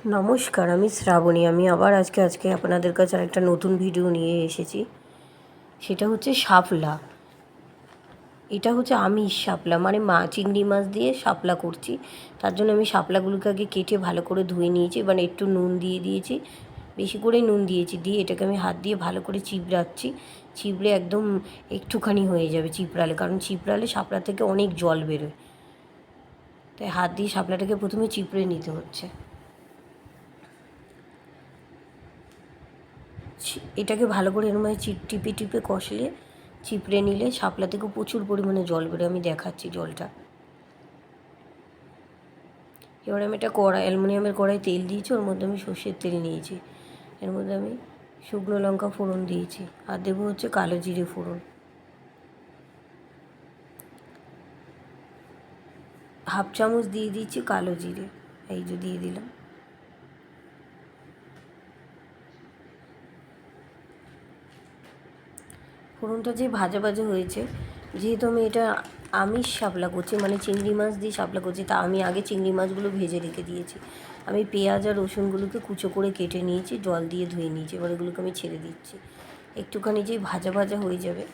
নমস্কার, আমি শ্রাবণী। আমি আবার আজকে আপনাদের কাছে আরেকটা নতুন ভিডিও নিয়ে এসেছি। সেটা হচ্ছে শাপলা। এটা হচ্ছে আমিষ শাপলা, মানে চিংড়ি মাছ দিয়ে শাপলা করছি। তার জন্য আমি শাপলাগুলোকে আগে কেটে ভালো করে ধুয়ে নিয়েছি, মানে একটু নুন দিয়ে দিয়েছি, বেশি করেই নুন দিয়েছি। দিয়ে এটাকে আমি হাত দিয়ে ভালো করে চিপড়াচ্ছি। চিপড়ে একদম একটুখানি হয়ে যাবে চিপড়ালে, কারণ চিপড়ালে শাপলা থেকে অনেক জল বেরোয়। তাই হাত দিয়ে শাপলাটাকে প্রথমে চিপড়ে নিতে হচ্ছে। এটাকে ভালো করে এরম টিপে টিপে কষলে, চিপড়ে নিলে শাপলা থেকে প্রচুর পরিমাণে জল বেরোয়। আমি দেখাচ্ছি জলটা। এবার আমি একটা অ্যালুমিনিয়ামের কড়াই তেল দিয়েছি, ওর মধ্যে আমি সর্ষের তেল নিয়েছি। এর মধ্যে আমি শুকনো লঙ্কা ফোড়ন দিয়েছি, আর দেবো হচ্ছে কালো জিরে ফোড়ন। হাফ চামচ দিয়ে দিচ্ছি কালো জিরে, এই যে দিয়ে দিলাম। ফোড়নটা যে ভাজা ভাজা হয়েছে, যেহেতু আমি এটা আমিষ শাপলা করছি, মানে চিংড়ি মাছ দিয়ে শাপলা করছি, তা আমি আগে চিংড়ি মাছগুলো ভেজে রেখে দিয়েছি। আমি পেঁয়াজ আর রসুনগুলোকে কুচো করে কেটে নিয়েছি, জল দিয়ে ধুয়ে নিয়েছি। এবার এগুলোকে আমি ছেড়ে দিচ্ছি। একটুখানি যেই ভাজা ভাজা হয়ে যাবে,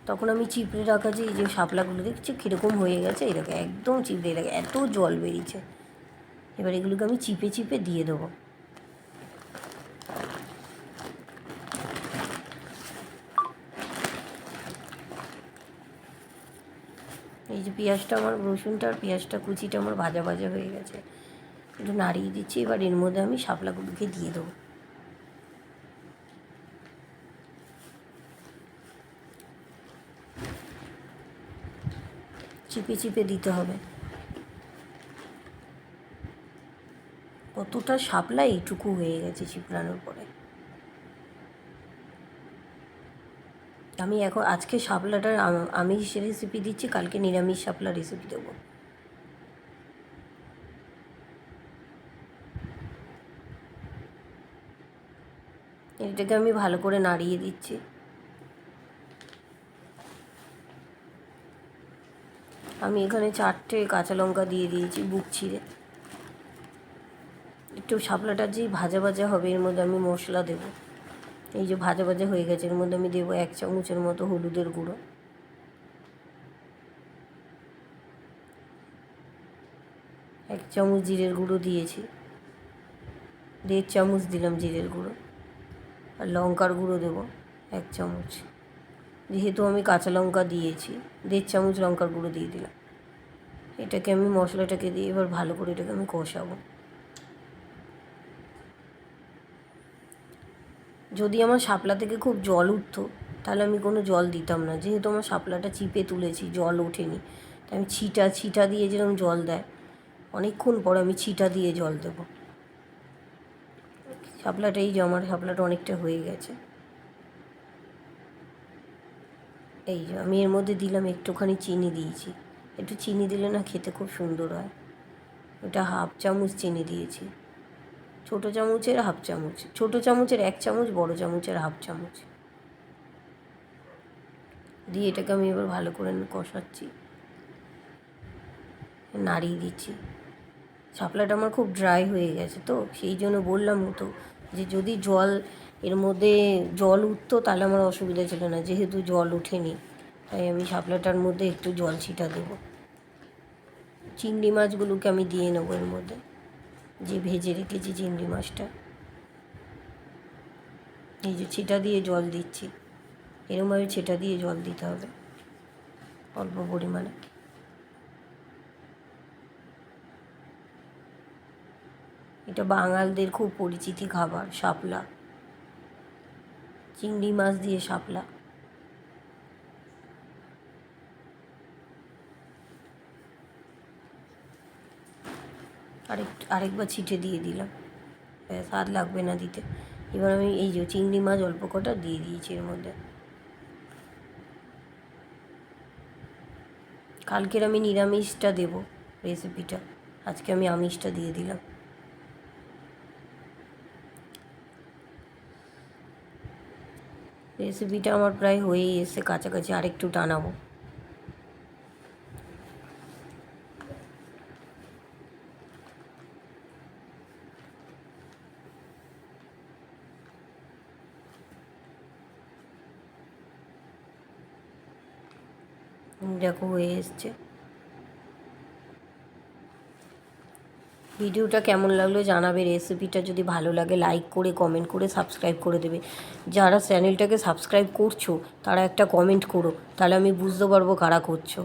তখন আমি চিপড়ে রাখা যে এই যে শাপলাগুলো দেখছি কীরকম হয়ে গেছে, এরকম একদম চিপড়ে লাগে, এত জল বেরিয়েছে। এবার এগুলোকে আমি চিপে চিপে দিয়ে দেবো। এই যে পেঁয়াজটা আমার, রসুনটা আর পেঁয়াজটা কুচিটা আমার ভাজা ভাজা হয়ে গেছে, একটু নাড়িয়ে দিচ্ছি। এবার এর মধ্যে আমি শাপলাগুলোকে দিয়ে দেবো। চিপে চিপে দিতে হবে। কতটা শাপলা এইটুকু হয়ে গেছে চিপড়ানোর পরে। আমি এখন আজকে শাপলাটার আমিষ রেসিপি দিচ্ছি, কালকে নিরামিষ শাপলা রেসিপি দেবো। এটাকে আমি ভালো করে নাড়িয়ে দিচ্ছি। আমি এখানে 4টে কাঁচা লঙ্কা দিয়ে দিয়েছি বুক ছিঁড়ে। একটু শাপলাটা যেই ভাজা ভাজা হবে, এর মধ্যে আমি মশলা দেবো। এই যে ভাজা ভাজা হয়ে গেছে, এর মধ্যে আমি দেবো 1 চামচের মতো হলুদের গুঁড়ো, 1 চামচ জিরের গুঁড়ো দিয়েছি, 1.5 চামচ দিলাম জিরের গুঁড়ো। আর লঙ্কার গুঁড়ো দেবো 1 চামচ। যেহেতু আমি কাঁচা লঙ্কা দিয়েছি, 1.5 চামচ লঙ্কার গুঁড়ো দিয়ে দিলাম। এটাকে আমি মশলাটাকে দিয়ে এবার ভালো করে এটাকে আমি কষাবো। যদি আমার শাপলা থেকে খুব জল উঠতো, তাহলে আমি কোনো জল দিতাম না। যেহেতু আমার শাপলাটা চিপে তুলেছি, জল ওঠেনি, তাই আমি ছিটা দিয়ে যেরকম জল দেয়, অনেকক্ষণ পরে আমি ছিটা দিয়ে জল দেবো। শাপলাটা, এই যে আমার শাপলাটা অনেকটা হয়ে গেছে। এই যে আমি এর মধ্যে দিলাম একটুখানি চিনি দিয়েছি। একটু চিনি দিলে না খেতে খুব সুন্দর হয়। ওটা 1/2 চামচ চিনি দিয়েছি। ছোটো চামচের 1/2 চামচ, ছোটো চামচের 1 চামচ, বড়ো চামচের 1/2 চামচ দিয়ে এটাকে আমি এবার ভালো করে কষাচ্ছি, নাড়িয়ে দিচ্ছি। শাপলাটা আমার খুব ড্রাই হয়ে গেছে, তো সেই জন্য বললাম তো যে যদি এর মধ্যে জল উঠতো তাহলে আমার অসুবিধা ছিল না। যেহেতু জল ওঠেনি, তাই আমি শাপলাটার মধ্যে একটু জল ছিটা দেবো। চিংড়ি মাছগুলোকে আমি দিয়ে নেবো এর মধ্যে, যে ভেজে রেখেছি চিংড়ি মাছটা। এই যে ছিটা দিয়ে জল দিচ্ছি, এরমভাবে ছিটা দিয়ে জল দিতে হবে অল্প পরিমাণে। এটা বাঙালদের খুব পরিচিতি খাবার, শাপলা, চিংড়ি মাছ দিয়ে শাপলা। আরেকবার ছিটে দিয়ে দিলাম, ব্যাস, আর লাগবে না দিতে। এবার আমি এই যে চিংড়ি মাছ অল্প কটা দিয়ে দিয়েছি এর মধ্যে। কালকের আমি নিরামিষটা দেবো রেসিপিটা, আজকে আমি আমিষটা দিয়ে দিলাম। রেসিপিটা আমার প্রায় হয়েই এসে কাছাকাছি, আরেকটু টানাবো। দেখো হয়ে এসছে। ভিডিওটা কেমন লাগলো জানাবে। রেসিপিটা যদি ভালো লাগে লাইক করে কমেন্ট করে সাবস্ক্রাইব করে দেবে। যারা চ্যানেলটাকে সাবস্ক্রাইব করছো তারা একটা কমেন্ট করো, তাহলে আমি বুঝতে পারবো কারা করছো।